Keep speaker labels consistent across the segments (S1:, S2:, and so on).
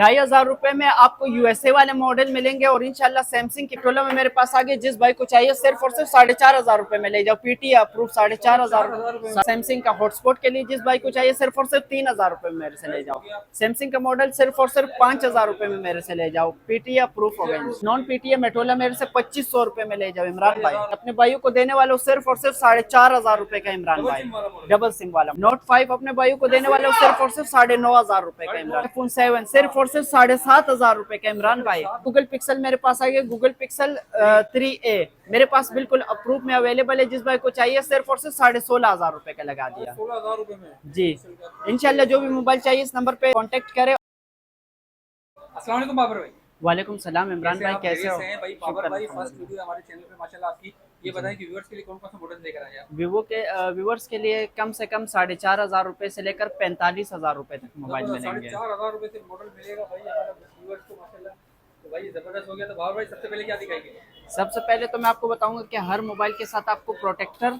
S1: ₹2,500 में आपको यूएसए वाले मॉडल मिलेंगे। और इंशाल्लाह सैमसंग की टोला में मेरे पास आगे, जिस भाई को चाहिए सिर्फ और सिर्फ ₹4,500 में ले जाओ, पीटी अप्रूव ₹4,500। सैमसंग का हॉटस्पॉट के लिए जिस भाई को चाहिए सिर्फ और सिर्फ ₹3,000 में मेरे से ले जाओ। सैमसंग का मॉडल सिर्फ और सिर्फ ₹5,000 में मेरे से ले जाओ, पीटी अप्रूव हो गए। नॉन पीटी मेटोला मेरे से ₹2,500 में ले जाओ इमरान भाई। अपने भाइयों को देने वाले सिर्फ और सिर्फ ₹4,500 का इमरान भाई, डबल सिम वाला। नोट 5 अपने भाइयों को देने वाले सिर्फ और सिर्फ ₹9,500 का इमरान। iPhone 7 सिर्फ और सिर्फ ₹7,500 का इमरान भाई। गूगल पिक्सल मेरे पास आ गया, गूगल पिक्सल 3A मेरे पास बिल्कुल अप्रूव में अवेलेबल है। जिस भाई को चाहिए सिर्फ और सिर्फ ₹16,500 का लगा दिया।
S2: 16,000 में
S1: जी इंशाल्लाह जो भी मोबाइल चाहिए इस नंबर पे कांटेक्ट करें।
S2: अस्सलाम वालेकुम बाबर भाई।
S1: वालेकुम सलाम इमरान भाई, कैसे हो?
S2: भाई बाबर भाई, फर्स्ट वीडियो हमारे चैनल पे माशाल्लाह आपकी। ये बताएं कि व्यूअर्स के लिए कौन कौन सा मॉडल लेकर आए आप?
S1: वीवो के व्यूवर्स के लिए कम से कम ₹4,500 से लेकर ₹45,000 तक मोबाइल मिलेंगे।
S2: ₹4,500 से मॉडल मिलेगा भाई हमारे व्यूअर्स को माशाल्लाह। तो भाई जबरदस्त हो गया। तो बाबर भाई सबसे पहले क्या दिखाएंगे?
S1: सबसे पहले तो मैं आपको बताऊंगा कि हर मोबाइल के साथ आपको प्रोटेक्टर,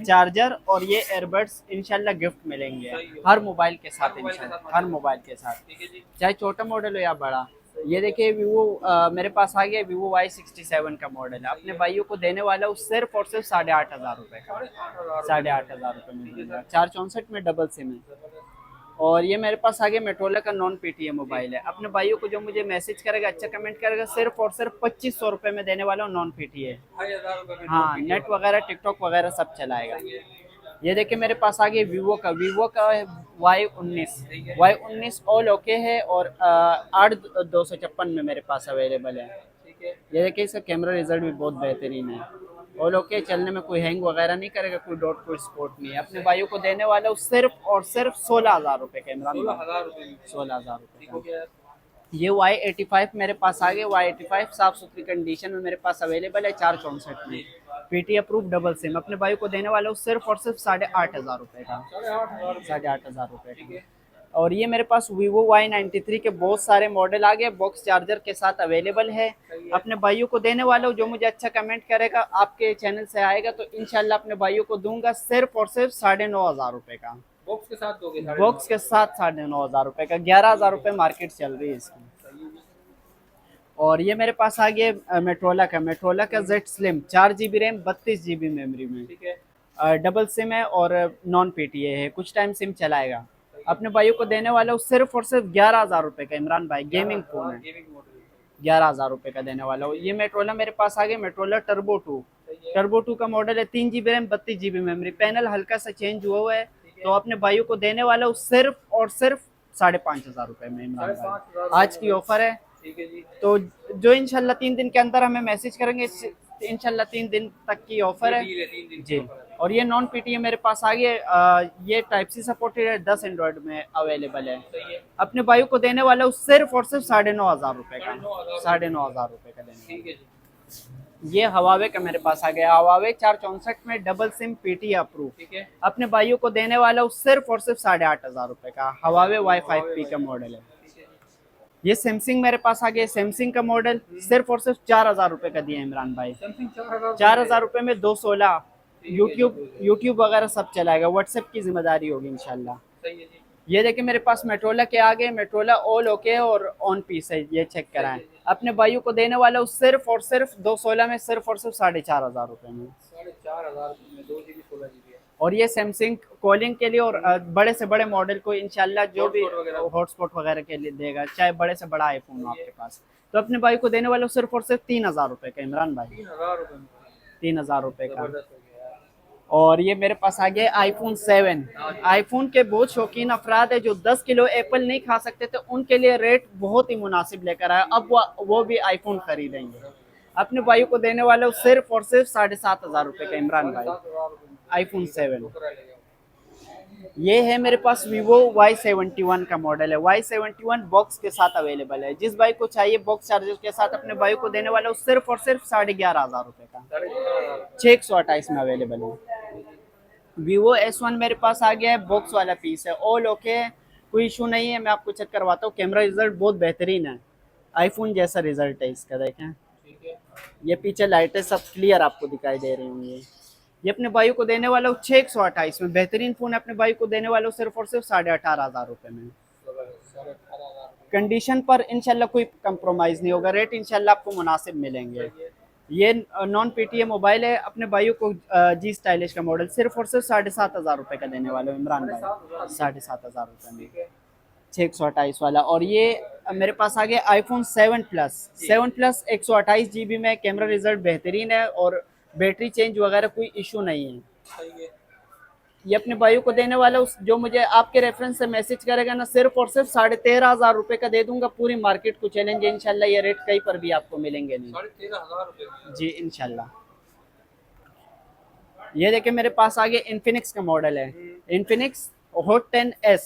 S1: चार्जर और ये एयरबड्स इंशाल्लाह गिफ्ट मिलेंगे हर मोबाइल के साथ। इंशाल्लाह हर मोबाइल के साथ, चाहे छोटा मॉडल हो या बड़ा। ये देखिए वीवो मेरे पास आ गया, वीवो Y67 का मॉडल है। अपने भाइयों को देने वाला हूँ सिर्फ और सिर्फ ₹8,500 का। ₹8,500 में मिलेगा। 464 में डबल सिम है। और ये मेरे पास आ गया मेटरोला का नॉन पीटीएम मोबाइल है। अपने भाइयों को जो मुझे मैसेज करेगा, अच्छा कमेंट करेगा, सिर्फ और सिर्फ ₹2,500 में देने वाला हूँ नॉन पीटीएम। हाँ, नेट वगैरह टिकटॉक वगैरह सब चलाएगा। ये देखिए मेरे पास आ गया वीवो का Y19 ऑल ओके है और 8,256 में मेरे पास अवेलेबल है। ये देखिए इसका कैमरा रिजल्ट भी बहुत बेहतरीन है। ऑल ओके, चलने में कोई हैंग वगैरह नहीं करेगा, कोई डॉट कोई स्पॉट नहीं है। अपने भाइयों को देने वाला हूँ सिर्फ और सिर्फ ₹16,000 का इमरान। ₹16,000 का। ये Y85 मेरे पास आ गया। Y85 साफ सुथरी कंडीशन में मेरे पास अवेलेबल है, 464 में, पीटी अप्रूव डबल सिम। अपने भाई को देने वाला हूँ सिर्फ और सिर्फ ₹8,500 का। ₹8,500 का। और ये मेरे पास Vivo Y93 के बहुत सारे मॉडल आ गए, बॉक्स चार्जर के साथ अवेलेबल है। अपने भाइयों को देने वाला हूँ, जो मुझे अच्छा कमेंट करेगा आपके चैनल से आएगा तो इंशाल्लाह अपने भाइयों को दूंगा सिर्फ और सिर्फ ₹9,500 का।
S2: बॉक्स के साथ दोगे?
S1: बॉक्स के साथ ₹9,500 का। ₹11,000 मार्केट चल रही है इसकी। और ये मेरे पास आ गया मेट्रोला का Z Slim, 4 GB RAM 32 GB memory में।
S2: ठीक है।
S1: डबल सिम है और नॉन पीटीए है, कुछ टाइम सिम चलाएगा। अपने भाइयों को देने वाला हूँ सिर्फ और सिर्फ ₹11,000 का इमरान भाई। गेमिंग फोन है, ₹11,000 का देने वाला हूँ। ये मेट्रोला मेरे पास आ गया, मेट्रोला टर्बो 2 का मॉडल है, 3 GB RAM 32 GB memory. Panel हल्का सा चेंज हुआ है। तो अपने भाइयों को देने वाला हूँ सिर्फ और सिर्फ ₹5,500 में इमरान भाई। आज की ऑफर है।
S2: ठीक है जी।
S1: तो जो इंशाल्लाह 3 दिन के अंदर हमें मैसेज करेंगे, इंशाल्लाह 3 दिन तक की ऑफर है जी। और ये नॉन पीटीए मेरे पास आ गया, ये टाइप सी सपोर्टेड है, 10 एंड्रॉइड में अवेलेबल है। अपने भाइयों को देने वाला हूँ सिर्फ और सिर्फ ₹9,500 का। ₹9,500 का देने वाला। ये हवावे का मेरे पास आ गया, हवावे 464 में डबल सिम पीटी अप्रूव। अपने भाइयों को देने वाला हूँ सिर्फ और सिर्फ ₹8,500 का। हवावे Y5P का मॉडल है। ये सैमसंग मेरे पास आ गया, सैमसंग का मॉडल सिर्फ और सिर्फ ₹4,000 का दिया इमरान भाई। ₹4,000 में 216 यूट्यूब वगैरह सब चलाएगा, व्हाट्सएप की जिम्मेदारी होगी इंशाल्लाह। ये देखिए मेरे पास मेट्रोला के आगे, मेट्रोला ऑल ओके और ऑन पीस है, ये चेक कराएं। अपने भाइयों को देने वाला हूँ सिर्फ और सिर्फ 216 में, सिर्फ और सिर्फ ₹4,500 में।
S2: 4,500 में 2 GB 16 GB है।
S1: और ये सैमसंग कॉलिंग के लिए और बड़े से बड़े मॉडल को इंशाल्लाह जो भी हॉटस्पॉट वगैरह के लिए देगा, चाहे बड़े से बड़ा आईफोन हो आपके पास। तो अपने भाई को देने वाला सिर्फ और सिर्फ ₹3,000 का इमरान भाई। ₹3,000 का। और ये मेरे पास आ गया iPhone 7। आईफोन के बहुत शौकीन अफराद है जो 10 किलो एप्पल नहीं खा सकते, तो उनके लिए रेट बहुत ही मुनासिब लेकर आया। अब वो भी आईफोन खरीदेंगे। अपने भाइयों को देने वाले सिर्फ और सिर्फ ₹7,500 का इमरान भाई। iPhone 7 ये है मेरे पास Vivo Y71 का मॉडल है। Y71 बॉक्स के साथ अवेलेबल है। जिस भाई को चाहिए बॉक्स चार्जर के साथ, अपने भाई को देने वाला सिर्फ और सिर्फ ₹11,500 का। 628 में अवेलेबल है। Vivo S1 मेरे पास आ गया है, बॉक्स वाला पीस है, ऑल ओके है, कोई इशू नहीं है। मैं आपको चेक करवाता हूँ, कैमरा रिजल्ट बहुत बेहतरीन है, आईफोन जैसा रिजल्ट है इसका। देखें ये पीछे लाइटें सब क्लियर आपको दिखाई दे रही होंगी। ये अपने भाई को देने वाला हूँ 628 में, बेहतरीन फोन है। अपने भाई को देने वाला हूँ सिर्फ और सिर्फ ₹18,500 में। कंडीशन पर इंशाल्लाह कोई कंप्रोमाइज़ नहीं होगा, रेट इंशाल्लाह आपको मुनासिब मिलेंगे। ये नॉन पीटीए मोबाइल है, अपने भाइयों को जी स्टाइलिश का मॉडल सिर्फ और सिर्फ 7,500 रुपये का देने वाले हो इमरान भाई, 7,500 रुपये में,
S2: ठीक है
S1: 628 वाला। और ये मेरे पास आ गया आईफोन 7 प्लस 128 GB में, कैमरा रिजल्ट बेहतरीन है और बैटरी चेंज वगैरह कोई इशू नहीं है।
S2: सही है।
S1: ये अपने भाइयों को देने वाला उस जो मुझे आपके रेफरेंस से मैसेज करेगा ना, सिर्फ और सिर्फ 13,500 रुपये का दे दूंगा। पूरी मार्केट को चैलेंज है इंशाल्लाह, ये रेट कहीं पर भी आपको मिलेंगे नहीं।
S2: 13,500 रुपये में।
S1: जी इंशाल्लाह। ये देखिए मेरे पास आगे इन्फिनिक्स का मॉडल है, Infinix hot 10S,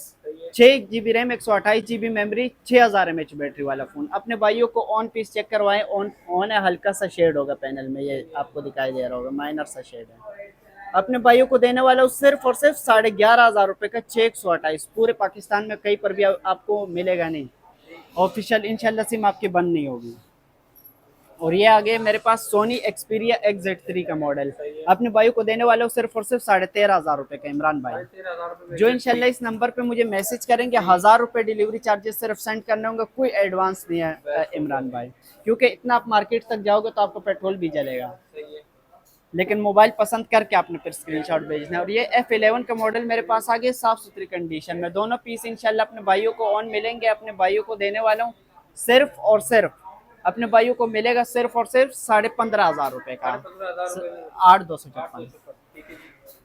S1: 6 GB RAM, 128 GB memory, 6000 mAh battery वाला फ़ोन। अपने भाइयों को ऑन पीस चेक करवाएं, ऑन है, हल्का सा शेड होगा पैनल में, ये आपको दिखाई दे रहा होगा, माइनर सा शेड है। अपने भाइयों को देने वाला हूँ सिर्फ और सिर्फ 11,500 रुपये का 6 128। पूरे पाकिस्तान में कहीं पर भी आपको मिलेगा नहीं, ऑफिशियल इंशाल्लाह सिम आपकी बंद नहीं होगी। और ये आगे मेरे पास सोनी एक्सपीरिया XZ3 का मॉडल, अपने भाइयों को देने वाले हो सिर्फ और सिर्फ 13,500 रुपये का इमरान भाई।
S2: 13,000 रुपये में
S1: जो इंशाल्लाह इस नंबर पे मुझे मैसेज करेंगे, 1000 रुपये डिलीवरी चार्जेस सिर्फ सेंड करने होंगे, कोई एडवांस नहीं है इमरान भाई, क्योंकि इतना आप मार्केट तक जाओगे तो आपको पेट्रोल भी जलेगा।
S2: सही है।
S1: लेकिन मोबाइल पसंद करके आपने फिर स्क्रीनशॉट भेजना है। और ये F11 का मॉडल मेरे पास आ गया साफ़ सुथरी कंडीशन में, दोनों पीस इंशाल्लाह अपने भाइयों को ऑन मिलेंगे। अपने भाइयों को देने वाला हूँ सिर्फ और सिर्फ, अपने भाइयों को मिलेगा सिर्फ और सिर्फ 15,500 रुपये का,
S2: 15,000 रुपये में
S1: 8,256।
S2: ठीक है जी।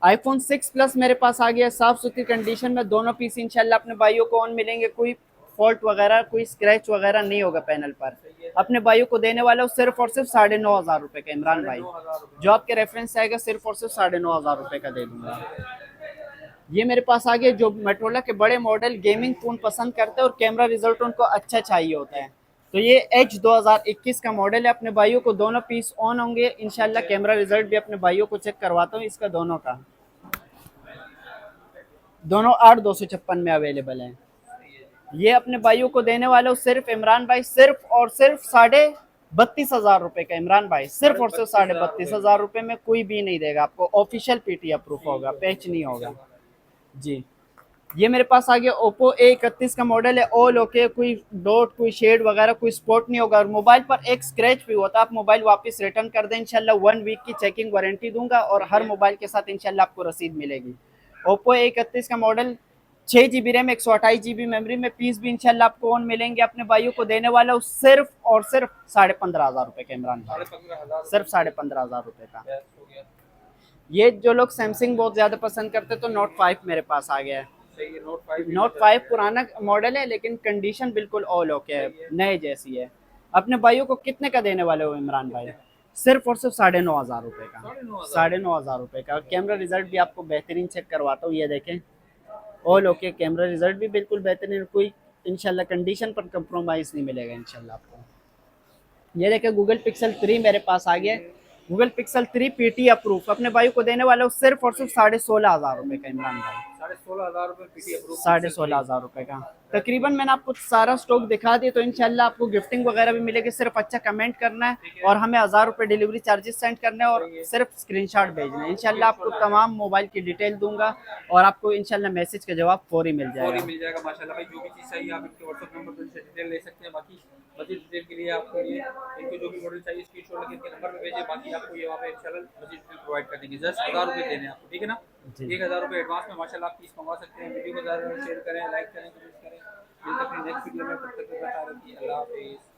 S1: आईफोन 6 प्लस मेरे पास आ गया साफ़ सुथरी कंडीशन में, दोनों पीस इंशाल्लाह अपने भाइयों को ऑन मिलेंगे, कोई फॉल्ट वगैरह, कोई स्क्रैच वगैरह नहीं होगा पैनल पर। अपने भाइयों को देने वाला हूँ सिर्फ और सिर्फ 9,500 रुपये का इमरान भाई,
S2: 9,000 रुपये।
S1: जो आपके रेफरेंस आएगा सिर्फ और सिर्फ 9,500 रुपये का दे दूंगा। ये मेरे पास आ गया जो मोटोरोला के बड़े मॉडल गेमिंग फ़ोन पसंद करते हैं और कैमरा रिजल्ट उनको अच्छा चाहिए होता है, तो ये H 2021 का मॉडल है। अपने भाइयों को दोनों पीस ऑन होंगे इंशाल्लाह। कैमरा रिजल्ट भी अपने भाइयों को चेक करवाता हूँ इसका, दोनों का, दोनों 8,256 में अवेलेबल हैं। ये अपने भाइयों को देने वाले हो सिर्फ इमरान भाई, सिर्फ और सिर्फ 32,500 रुपये का इमरान भाई, सिर्फ और सिर्फ 32,500 रुपये में। कोई भी नहीं देगा आपको, ऑफिशियल पीटी अप्रूव होगा, पैच नहीं होगा जी। ये मेरे पास आ गया ओप्पो A31 का मॉडल है, ऑल ओके, कोई डॉट, कोई शेड वगैरह, कोई स्पॉट नहीं होगा। और मोबाइल पर एक स्क्रैच भी होता है, आप मोबाइल वापस रिटर्न कर दें इंशाल्लाह, 1 वीक की चेकिंग वारंटी दूंगा और हर मोबाइल के साथ इंशाल्लाह आपको रसीद मिलेगी। ओप्पो A31 का model, 6 GB RAM, 128 GB memory में, पीस भी इंशाल्लाह आपको ऑन मिलेंगे। अपने भाइयों को देने वाला हूँ सिर्फ और सिर्फ 15,500 रुपये का इमरान भाई,
S2: 15,500
S1: सिर्फ 15,500 रुपये का।
S2: हो गया।
S1: ये जो लोग सैमसंग बहुत ज़्यादा पसंद करते हैं तो नोट 5 मेरे पास आ गया है।
S2: सही है। नोट 5
S1: नोट 5 पुराना मॉडल है लेकिन कंडीशन बिल्कुल ऑल ओके है, नए जैसी है। अपने भाइयों को कितने का देने वाले हो इमरान भाई? सिर्फ और सिर्फ 9,500 रुपये का,
S2: 9,500
S1: 9,500 रुपये का। कैमरा रिजल्ट भी आपको बेहतरीन चेक करवाता हूँ, ये देखें, ऑल ओके, कैमरा रिजल्ट भी बिल्कुल बेहतरीन, कोई इंशाल्लाह कंडीशन पर कंप्रोमाइज़ नहीं मिलेगा इंशाल्लाह आपको। ये देखें गूगल पिक्सल 3 मेरे पास आ गया है, गूगल पिक्सल 3 पीटी अप्रूव। अपने भाई को देने वाला हूँ सिर्फ और सिर्फ 16,500 रुपये का इमरान भाई,
S2: 16,500 रुपये पीटी अप्रूव।
S1: 16,500 रुपये का। तकरीबन मैंने आपको सारा स्टॉक दिखा दिया, तो इंशाल्लाह आपको गिफ्टिंग वगैरह भी मिलेगी। सिर्फ अच्छा कमेंट करना है और हमें 1000 रुपये डिलीवरी चार्जेस सेंड करने हैं और सिर्फ स्क्रीनशॉट भेजना है। इंशाल्लाह आपको तमाम मोबाइल की डिटेल दूंगा और आपको इंशाल्लाह मैसेज का जवाब फौरी मिल
S2: फौरी
S1: जाएगा।
S2: मिल जाएगा माशाल्लाह भाई। जो भी चीज़ चाहिए आप इनके व्हाट्सएप नंबर पर इनसे डिटेल ले सकते हैं। बाकी मजीद डिटेल के लिए आपको ये इनको जो भी मॉडल चाहिए स्क्रीनशॉट लेके इनके नंबर पे भेजिए, बाकी आपको ये वहाँ पे इंशाल्लाह मजीद डिटेल प्रोवाइड कर देंगे। जस्ट 1000 रुपये देने हैं आपको, ठीक है ना? 1,000 रुपये एडवांस में माशाल्लाह आप पीस मंगवा सकते हैं। वीडियो को ज़्यादा शेयर करें, लाइक करें, कमेंट करें। मिलते हैं अपनी नेक्स्ट वीडियो में, तब तक के लिए अल्लाह हाफिज़।